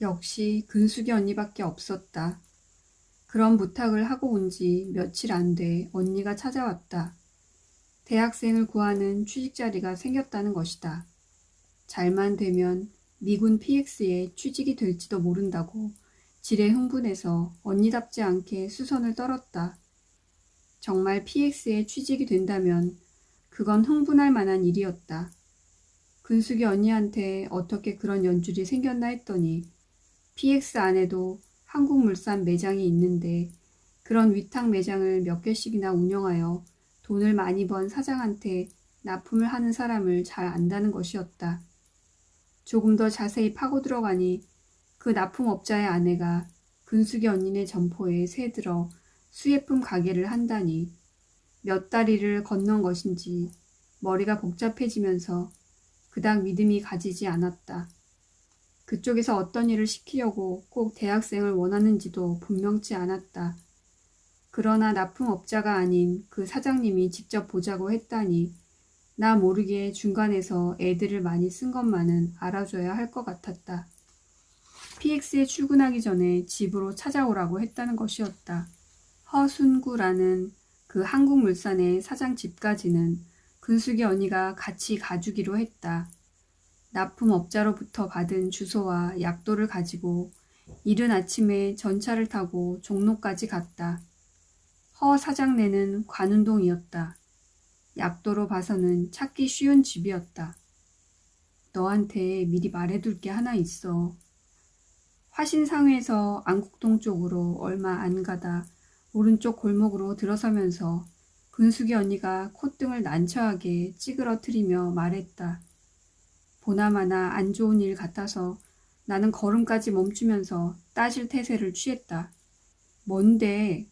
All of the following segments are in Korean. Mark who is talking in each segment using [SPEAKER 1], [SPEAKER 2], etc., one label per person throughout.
[SPEAKER 1] 역시 근숙이 언니밖에 없었다. 그런 부탁을 하고 온 지 며칠 안 돼 언니가 찾아왔다. 대학생을 구하는 취직 자리가 생겼다는 것이다. 잘만 되면 미군 PX에 취직이 될지도 모른다고 지레 흥분해서 언니답지 않게 수선을 떨었다. 정말 PX에 취직이 된다면 그건 흥분할 만한 일이었다. 근숙이 언니한테 어떻게 그런 연줄이 생겼나 했더니 PX 안에도 한국물산 매장이 있는데 그런 위탁 매장을 몇 개씩이나 운영하여 돈을 많이 번 사장한테 납품을 하는 사람을 잘 안다는 것이었다. 조금 더 자세히 파고 들어가니 그 납품업자의 아내가 근숙이 언니네 점포에 새들어 수예품 가게를 한다니 몇 다리를 건넌 것인지 머리가 복잡해지면서 그닥 믿음이 가지지 않았다. 그쪽에서 어떤 일을 시키려고 꼭 대학생을 원하는지도 분명치 않았다. 그러나 납품업자가 아닌 그 사장님이 직접 보자고 했다니 나 모르게 중간에서 애들을 많이 쓴 것만은 알아줘야 할 것 같았다. PX에 출근하기 전에 집으로 찾아오라고 했다는 것이었다. 허순구라는 그 한국물산의 사장 집까지는 근숙이 언니가 같이 가주기로 했다. 납품업자로부터 받은 주소와 약도를 가지고 이른 아침에 전차를 타고 종로까지 갔다. 허 사장네는 관운동이었다. 약도로 봐서는 찾기 쉬운 집이었다. 너한테 미리 말해둘 게 하나 있어. 화신상회에서 안국동 쪽으로 얼마 안 가다 오른쪽 골목으로 들어서면서 근숙이 언니가 콧등을 난처하게 찌그러뜨리며 말했다. 보나마나 안 좋은 일 같아서 나는 걸음까지 멈추면서 따질 태세를 취했다. 뭔데?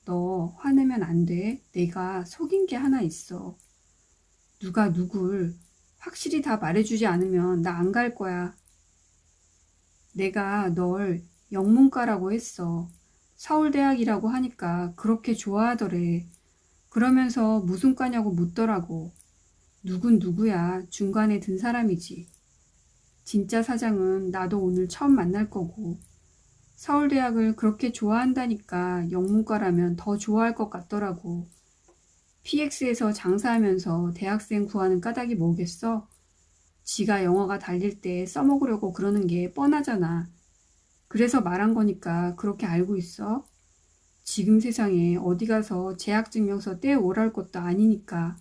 [SPEAKER 1] 너 화내면 안 돼. 내가 속인 게 하나 있어. 누가 누굴 확실히 다 말해주지 않으면 나 안 갈 거야. 내가 널 영문과라고 했어. 서울대학이라고 하니까 그렇게 좋아하더래. 그러면서 무슨 과냐고 묻더라고. 누군 누구야. 중간에 든 사람이지. 진짜 사장은 나도 오늘 처음 만날 거고. 서울대학을 그렇게 좋아한다니까 영문과라면 더 좋아할 것 같더라고. PX에서 장사하면서 대학생 구하는 까닭이 뭐겠어? 지가 영어가 달릴 때 써먹으려고 그러는 게 뻔하잖아. 그래서 말한 거니까 그렇게 알고 있어? 지금 세상에 어디 가서 재학증명서 떼오랄 것도 아니니까.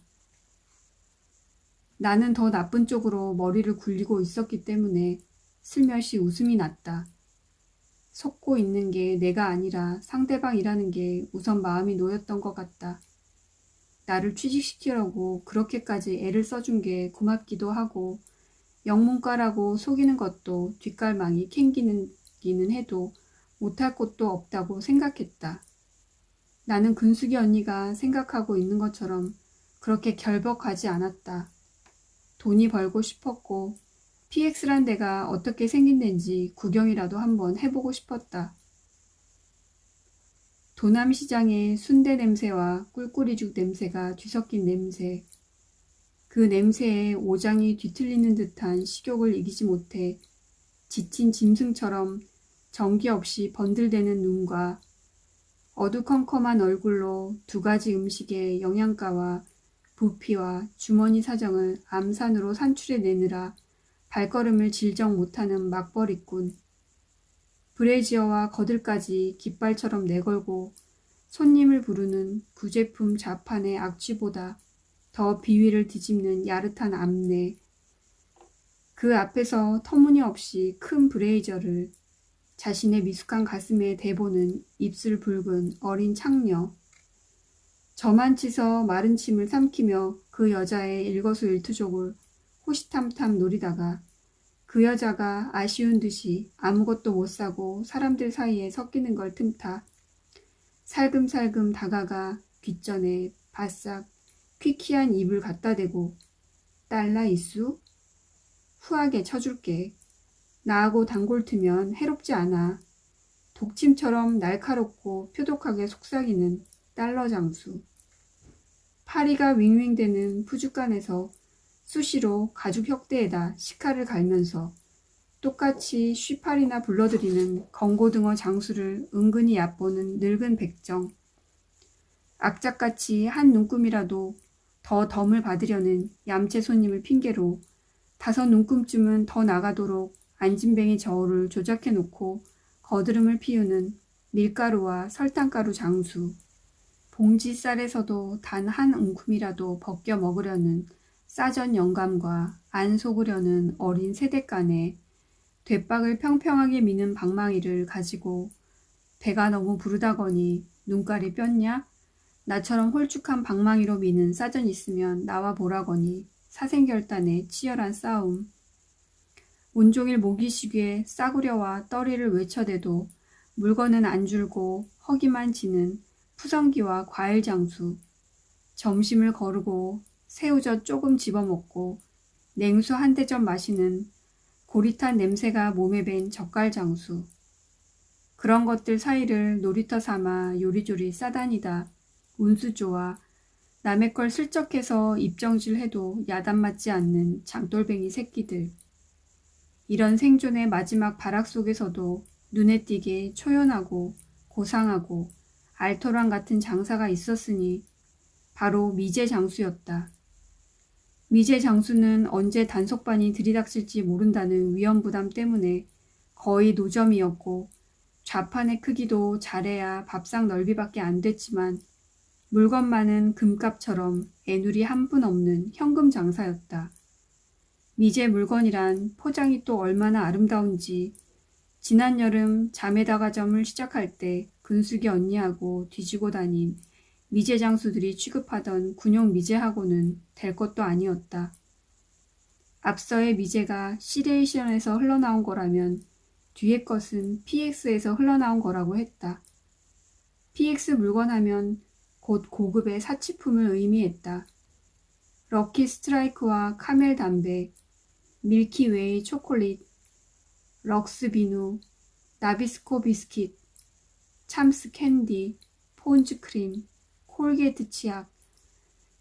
[SPEAKER 1] 나는 더 나쁜 쪽으로 머리를 굴리고 있었기 때문에 슬며시 웃음이 났다. 속고 있는 게 내가 아니라 상대방이라는 게 우선 마음이 놓였던 것 같다. 나를 취직시키려고 그렇게까지 애를 써준 게 고맙기도 하고 영문과라고 속이는 것도 뒷갈망이 캥기기는 해도 못할 것도 없다고 생각했다. 나는 근숙이 언니가 생각하고 있는 것처럼 그렇게 결박하지 않았다. 돈이 벌고 싶었고 PX란 데가 어떻게 생긴 데인지 구경이라도 한번 해보고 싶었다. 도남시장의 순대 냄새와 꿀꿀이죽 냄새가 뒤섞인 냄새. 그 냄새에 오장이 뒤틀리는 듯한 식욕을 이기지 못해 지친 짐승처럼 정기 없이 번들대는 눈과 어두컴컴한 얼굴로 두 가지 음식의 영양가와 부피와 주머니 사정을 암산으로 산출해내느라 발걸음을 질정 못하는 막버리꾼. 브래지어와 거들까지 깃발처럼 내걸고 손님을 부르는 구제품 자판의 악취보다 더 비위를 뒤집는 야릇한 암내. 그 앞에서 터무니없이 큰 브레이저를 자신의 미숙한 가슴에 대보는 입술 붉은 어린 창녀. 저만치서 마른 침을 삼키며 그 여자의 일거수일투족을 호시탐탐 노리다가 그 여자가 아쉬운 듯이 아무것도 못 사고 사람들 사이에 섞이는 걸 틈타 살금살금 다가가 귓전에 바싹 퀴퀴한 입을 갖다 대고 달라 이쑤? 후하게 쳐줄게. 나하고 단골 트면 해롭지 않아. 독침처럼 날카롭고 표독하게 속삭이는 달러 장수. 파리가 윙윙대는 푸주간에서 수시로 가죽 혁대에다 식칼을 갈면서 똑같이 쉬팔이나 불러들이는 건고등어 장수를 은근히 얕보는 늙은 백정. 악착같이 한 눈금이라도 더 덤을 받으려는 얌체 손님을 핑계로 5눈금쯤은 더 나가도록 안진뱅이 저울을 조작해놓고 거드름을 피우는 밀가루와 설탕가루 장수. 봉지쌀에서도 단 한 움큼이라도 벗겨 먹으려는 싸전 영감과 안 속으려는 어린 세대간에 돛박을 평평하게 미는 방망이를 가지고 배가 너무 부르다거니 눈깔이 뼈냐? 나처럼 홀쭉한 방망이로 미는 싸전 있으면 나와 보라거니 사생결단의 치열한 싸움. 온종일 모기시귀에 싸구려와 떠리를 외쳐대도 물건은 안 줄고 허기만 지는 푸성기와 과일 장수. 점심을 거르고 새우젓 조금 집어먹고 냉수 한 대접 마시는 고릿한 냄새가 몸에 밴 젓갈 장수. 그런 것들 사이를 놀이터 삼아 요리조리 싸다니다 운수 좋아 남의 걸 슬쩍해서 입정질해도 야단 맞지 않는 장돌뱅이 새끼들. 이런 생존의 마지막 발악 속에서도 눈에 띄게 초연하고 고상하고 알토란 같은 장사가 있었으니 바로 미제 장수였다. 미제 장수는 언제 단속반이 들이닥칠지 모른다는 위험부담 때문에 거의 노점이었고 좌판의 크기도 잘해야 밥상 넓이밖에 안 됐지만 물건만은 금값처럼 애누리 한 푼 없는 현금 장사였다. 미제 물건이란 포장이 또 얼마나 아름다운지 지난 여름 자매다가점을 시작할 때 근숙이 언니하고 뒤지고 다닌 미제 장수들이 취급하던 군용 미제하고는 될 것도 아니었다. 앞서의 미제가 시레이션에서 흘러나온 거라면 뒤의 것은 PX에서 흘러나온 거라고 했다. PX 물건 하면 곧 고급의 사치품을 의미했다. 럭키 스트라이크와 카멜 담배, 밀키웨이 초콜릿, 럭스 비누, 나비스코 비스킷, 참스 캔디, 폰즈 크림, 콜게이트 치약.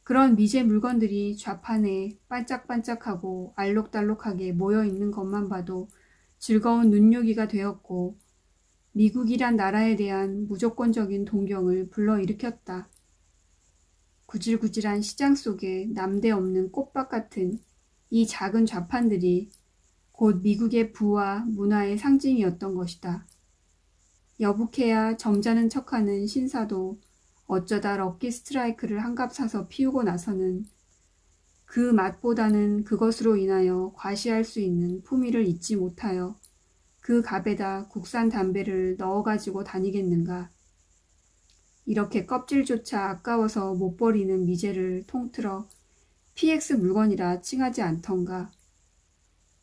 [SPEAKER 1] 그런 미제 물건들이 좌판에 반짝반짝하고 알록달록하게 모여있는 것만 봐도 즐거운 눈요기가 되었고 미국이란 나라에 대한 무조건적인 동경을 불러일으켰다. 구질구질한 시장 속에 남대없는 꽃밭 같은 이 작은 좌판들이 곧 미국의 부와 문화의 상징이었던 것이다. 여북해야 점잖은 척하는 신사도 어쩌다 럭키 스트라이크를 한 갑 사서 피우고 나서는 그 맛보다는 그것으로 인하여 과시할 수 있는 품위를 잊지 못하여 그 갑에다 국산 담배를 넣어가지고 다니겠는가. 이렇게 껍질조차 아까워서 못 버리는 미제를 통틀어 PX 물건이라 칭하지 않던가.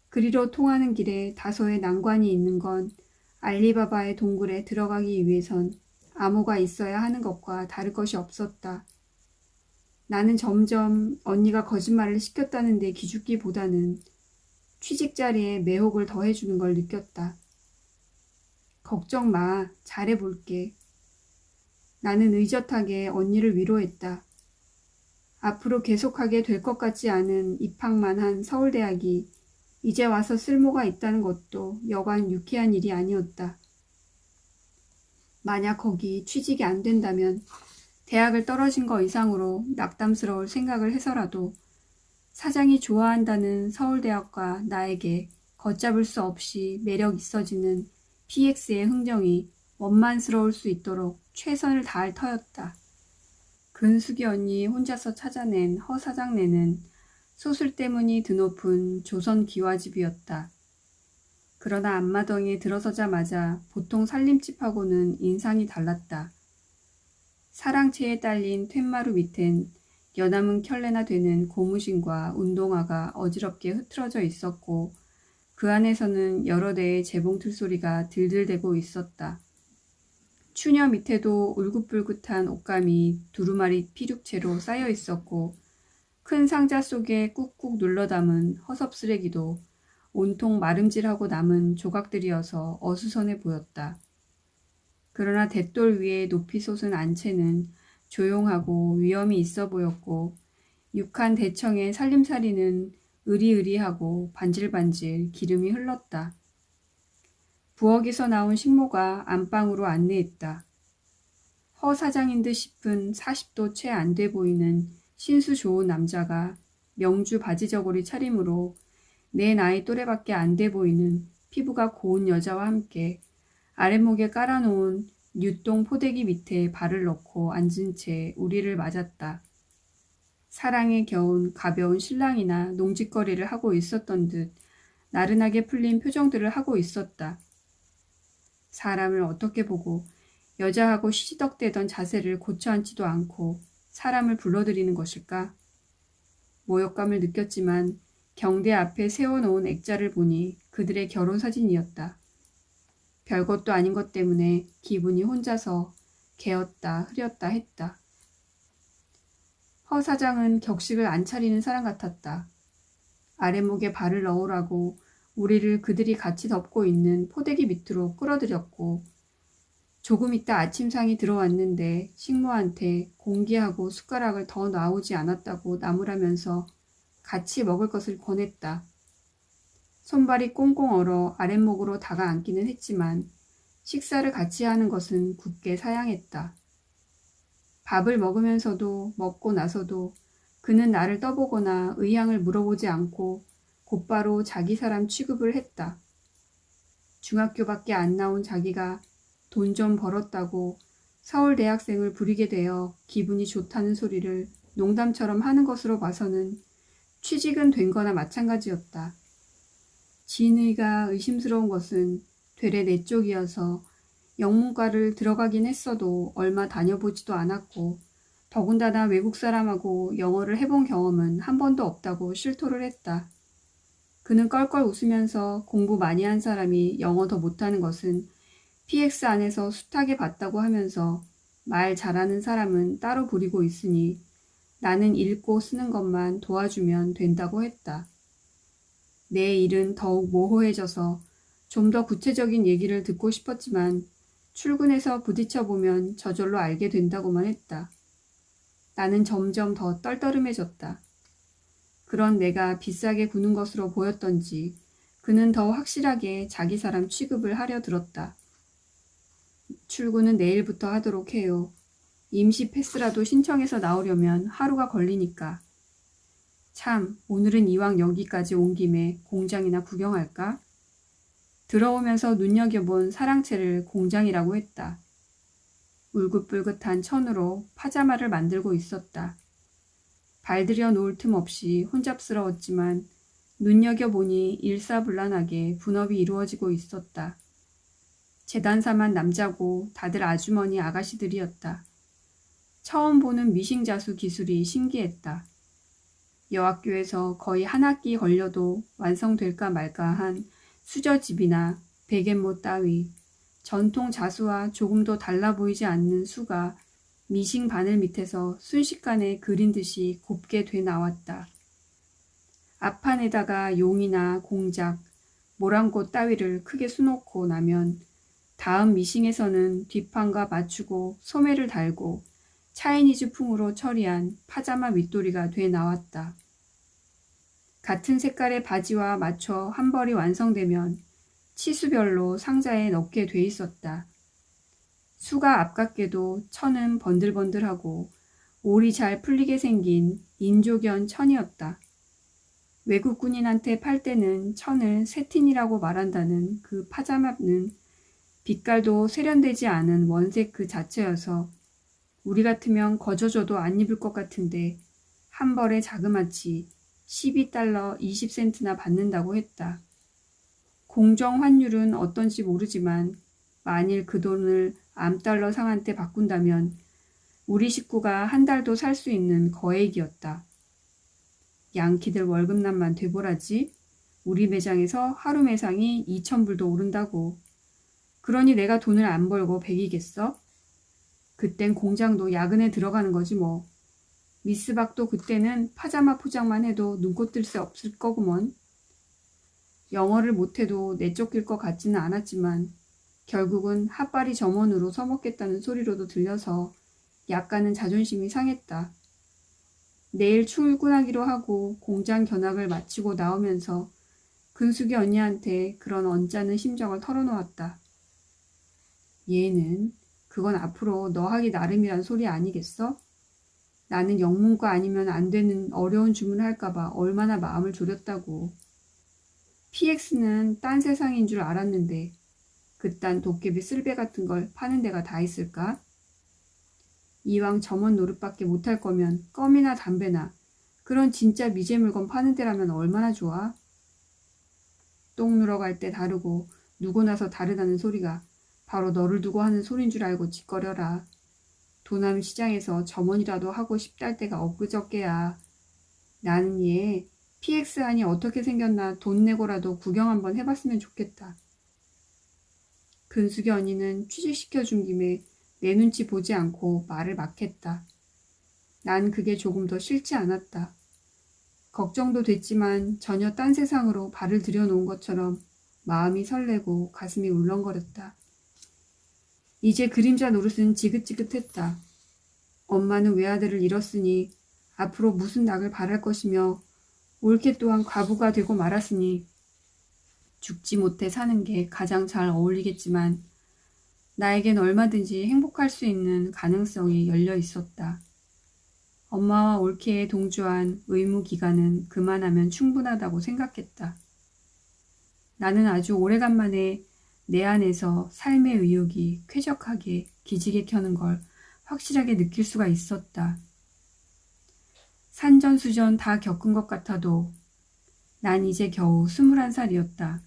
[SPEAKER 1] 그리로 통하는 길에 다소의 난관이 있는 건 알리바바의 동굴에 들어가기 위해선 암호가 있어야 하는 것과 다를 것이 없었다. 나는 점점 언니가 거짓말을 시켰다는 데 기죽기보다는 취직 자리에 매혹을 더해주는 걸 느꼈다. 걱정 마, 잘해볼게. 나는 의젓하게 언니를 위로했다. 앞으로 계속하게 될 것 같지 않은 입학만 한 서울대학이 이제 와서 쓸모가 있다는 것도 여간 유쾌한 일이 아니었다. 만약 거기 취직이 안 된다면 대학을 떨어진 거 이상으로 낙담스러울 생각을 해서라도 사장이 좋아한다는 서울대학과 나에게 걷잡을 수 없이 매력 있어지는 PX의 흥정이 원만스러울 수 있도록 최선을 다할 터였다. 근숙이 언니 혼자서 찾아낸 허사장네는 소술 때문이 드높은 조선 기와집이었다. 그러나 앞마당에 들어서자마자 보통 살림집하고는 인상이 달랐다. 사랑채에 딸린 툇마루 밑엔 여남은 켤레나 되는 고무신과 운동화가 어지럽게 흐트러져 있었고 그 안에서는 여러 대의 재봉틀 소리가 들들대고 있었다. 추녀 밑에도 울긋불긋한 옷감이 두루마리 피륙채로 쌓여 있었고 큰 상자 속에 꾹꾹 눌러 담은 허섭 쓰레기도 온통 마름질하고 남은 조각들이어서 어수선해 보였다. 그러나 대돌 위에 높이 솟은 안채는 조용하고 위엄이 있어 보였고 육한 대청의 살림살이는 으리으리하고 반질반질 기름이 흘렀다. 부엌에서 나온 식모가 안방으로 안내했다. 허 사장인 듯 싶은 40도 채 안 돼 보이는 신수 좋은 남자가 명주 바지 저고리 차림으로 내 나이 또래밖에 안 돼 보이는 피부가 고운 여자와 함께 아랫목에 깔아놓은 뉴동 포대기 밑에 발을 넣고 앉은 채 우리를 맞았다. 사랑에 겨운 가벼운 신랑이나 농짓거리를 하고 있었던 듯 나른하게 풀린 표정들을 하고 있었다. 사람을 어떻게 보고 여자하고 시시덕대던 자세를 고쳐 앉지도 않고 사람을 불러들이는 것일까? 모욕감을 느꼈지만 경대 앞에 세워놓은 액자를 보니 그들의 결혼사진이었다. 별것도 아닌 것 때문에 기분이 혼자서 개었다 흐렸다 했다. 허 사장은 격식을 안 차리는 사람 같았다. 아랫목에 발을 넣으라고 우리를 그들이 같이 덮고 있는 포대기 밑으로 끌어들였고 조금 있다 아침상이 들어왔는데 식모한테 공기하고 숟가락을 더 나오지 않았다고 나무라면서 같이 먹을 것을 권했다. 손발이 꽁꽁 얼어 아랫목으로 다가앉기는 했지만 식사를 같이 하는 것은 굳게 사양했다. 밥을 먹으면서도 먹고 나서도 그는 나를 떠보거나 의향을 물어보지 않고 곧바로 자기 사람 취급을 했다. 중학교밖에 안 나온 자기가 돈 좀 벌었다고 서울대학생을 부리게 되어 기분이 좋다는 소리를 농담처럼 하는 것으로 봐서는 취직은 된 거나 마찬가지였다. 진의가 의심스러운 것은 되레 내 쪽이어서 영문과를 들어가긴 했어도 얼마 다녀보지도 않았고 더군다나 외국 사람하고 영어를 해본 경험은 한 번도 없다고 실토를 했다. 그는 껄껄 웃으면서 공부 많이 한 사람이 영어 더 못하는 것은 PX 안에서 숱하게 봤다고 하면서 말 잘하는 사람은 따로 부리고 있으니 나는 읽고 쓰는 것만 도와주면 된다고 했다. 내 일은 더욱 모호해져서 좀 더 구체적인 얘기를 듣고 싶었지만 출근해서 부딪혀보면 저절로 알게 된다고만 했다. 나는 점점 더 떨떠름해졌다. 그런 내가 비싸게 구는 것으로 보였던지 그는 더 확실하게 자기 사람 취급을 하려 들었다. 출근은 내일부터 하도록 해요. 임시 패스라도 신청해서 나오려면 하루가 걸리니까. 참, 오늘은 이왕 여기까지 온 김에 공장이나 구경할까? 들어오면서 눈여겨본 사랑채를 공장이라고 했다. 울긋불긋한 천으로 파자마를 만들고 있었다. 발들여 놓을 틈 없이 혼잡스러웠지만 눈여겨보니 일사불란하게 분업이 이루어지고 있었다. 재단사만 남자고 다들 아주머니 아가씨들이었다. 처음 보는 미싱자수 기술이 신기했다. 여학교에서 거의 한 학기 걸려도 완성될까 말까 한 수저집이나 베갯못 따위 전통 자수와 조금도 달라 보이지 않는 수가 미싱 바늘 밑에서 순식간에 그린 듯이 곱게 돼 나왔다. 앞판에다가 용이나 공작, 모란꽃 따위를 크게 수놓고 나면 다음 미싱에서는 뒷판과 맞추고 소매를 달고 차이니즈 풍으로 처리한 파자마 윗도리가 돼 나왔다. 같은 색깔의 바지와 맞춰 한 벌이 완성되면 치수별로 상자에 넣게 돼 있었다. 수가 아깝게도 천은 번들번들하고 올이 잘 풀리게 생긴 인조견 천이었다. 외국 군인한테 팔 때는 천을 세틴이라고 말한다는 그 파자마는 빛깔도 세련되지 않은 원색 그 자체여서 우리 같으면 거저줘도 안 입을 것 같은데 한 벌에 자그마치 12달러 20센트나 받는다고 했다. 공정 환율은 어떤지 모르지만 만일 그 돈을 암달러 상한테 바꾼다면 우리 식구가 한 달도 살 수 있는 거액이었다. 양키들 월급날만 되보라지. 우리 매장에서 하루 매상이 2,000불도 오른다고. 그러니 내가 돈을 안 벌고 백이겠어? 그땐 공장도 야근에 들어가는 거지 뭐. 미스박도 그때는 파자마 포장만 해도 눈꽃 뜰 새 없을 거구먼. 영어를 못해도 내쫓길 것 같지는 않았지만 결국은 핫바리 점원으로 서먹겠다는 소리로도 들려서 약간은 자존심이 상했다. 내일 출근하기로 하고 공장 견학을 마치고 나오면서 근숙이 언니한테 그런 언짢은 심정을 털어놓았다. 얘는 그건 앞으로 너 하기 나름이란 소리 아니겠어? 나는 영문과 아니면 안 되는 어려운 주문을 할까봐 얼마나 마음을 졸였다고. PX는 딴 세상인 줄 알았는데 그딴 도깨비 쓸배 같은 걸 파는 데가 다 있을까? 이왕 점원 노릇밖에 못할 거면 껌이나 담배나 그런 진짜 미제 물건 파는 데라면 얼마나 좋아? 똥 누러 갈 때 다르고 누고 나서 다르다는 소리가 바로 너를 두고 하는 소린 줄 알고 짓거려라. 도남 시장에서 점원이라도 하고 싶달때가 엊그저께야. 나는 얘 PX하니 어떻게 생겼나 돈 내고라도 구경 한번 해봤으면 좋겠다. 근숙이 언니는 취직시켜준 김에 내 눈치 보지 않고 말을 막 했다. 난 그게 조금 더 싫지 않았다. 걱정도 됐지만 전혀 딴 세상으로 발을 들여놓은 것처럼 마음이 설레고 가슴이 울렁거렸다. 이제 그림자 노릇은 지긋지긋했다. 엄마는 외아들을 잃었으니 앞으로 무슨 낙을 바랄 것이며 올케 또한 과부가 되고 말았으니 죽지 못해 사는 게 가장 잘 어울리겠지만 나에겐 얼마든지 행복할 수 있는 가능성이 열려 있었다. 엄마와 올케에 동조한 의무 기간은 그만하면 충분하다고 생각했다. 나는 아주 오래간만에 내 안에서 삶의 의욕이 쾌적하게 기지개 켜는 걸 확실하게 느낄 수가 있었다. 산전수전 다 겪은 것 같아도 난 이제 겨우 21살이었다.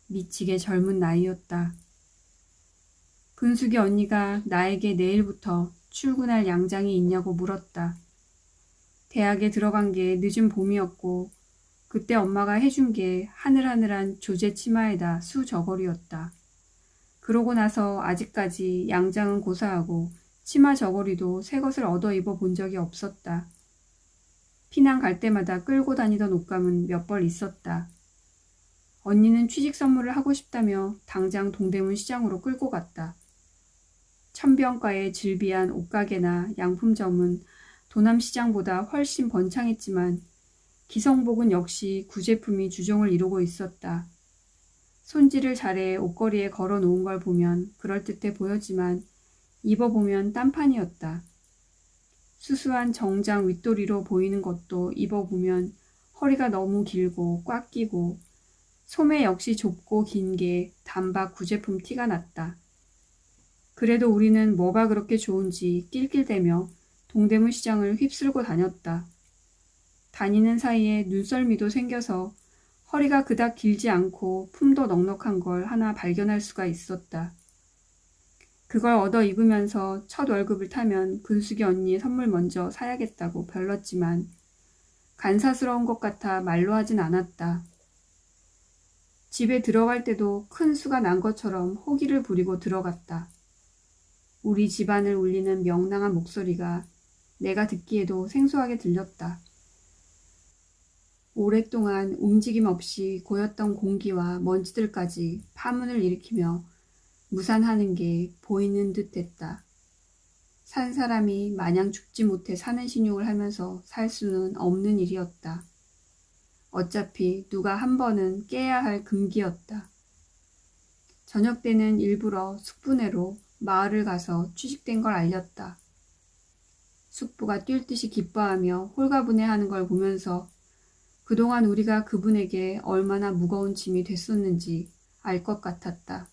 [SPEAKER 1] 미치게 젊은 나이였다. 근숙이 언니가 나에게 내일부터 출근할 양장이 있냐고 물었다. 대학에 들어간 게 늦은 봄이었고 그때 엄마가 해준 게 하늘하늘한 조제 치마에다 수 저고리였다. 그러고 나서 아직까지 양장은 고사하고 치마 저고리도 새 것을 얻어 입어 본 적이 없었다. 피난 갈 때마다 끌고 다니던 옷감은 몇 벌 있었다. 언니는 취직 선물을 하고 싶다며 당장 동대문 시장으로 끌고 갔다. 천병가의 즐비한 옷가게나 양품점은 도남시장보다 훨씬 번창했지만 기성복은 역시 구제품이 주종을 이루고 있었다. 손질을 잘해 옷걸이에 걸어 놓은 걸 보면 그럴듯해 보였지만 입어보면 딴판이었다. 수수한 정장 윗도리로 보이는 것도 입어보면 허리가 너무 길고 꽉 끼고 소매 역시 좁고 긴 게 단박 구제품 티가 났다. 그래도 우리는 뭐가 그렇게 좋은지 낄낄대며 동대문 시장을 휩쓸고 다녔다. 다니는 사이에 눈썰미도 생겨서 허리가 그닥 길지 않고 품도 넉넉한 걸 하나 발견할 수가 있었다. 그걸 얻어 입으면서 첫 월급을 타면 근숙이 언니의 선물 먼저 사야겠다고 별렀지만 간사스러운 것 같아 말로 하진 않았다. 집에 들어갈 때도 큰 수가 난 것처럼 호기를 부리고 들어갔다. 우리 집안을 울리는 명랑한 목소리가 내가 듣기에도 생소하게 들렸다. 오랫동안 움직임 없이 고였던 공기와 먼지들까지 파문을 일으키며 무산하는 게 보이는 듯 했다. 산 사람이 마냥 죽지 못해 사는 신용을 하면서 살 수는 없는 일이었다. 어차피 누가 한 번은 깨야 할 금기였다. 저녁 때는 일부러 숙부네로 마을을 가서 취직된 걸 알렸다. 숙부가 뛸 듯이 기뻐하며 홀가분해하는 걸 보면서 그동안 우리가 그분에게 얼마나 무거운 짐이 됐었는지 알 것 같았다.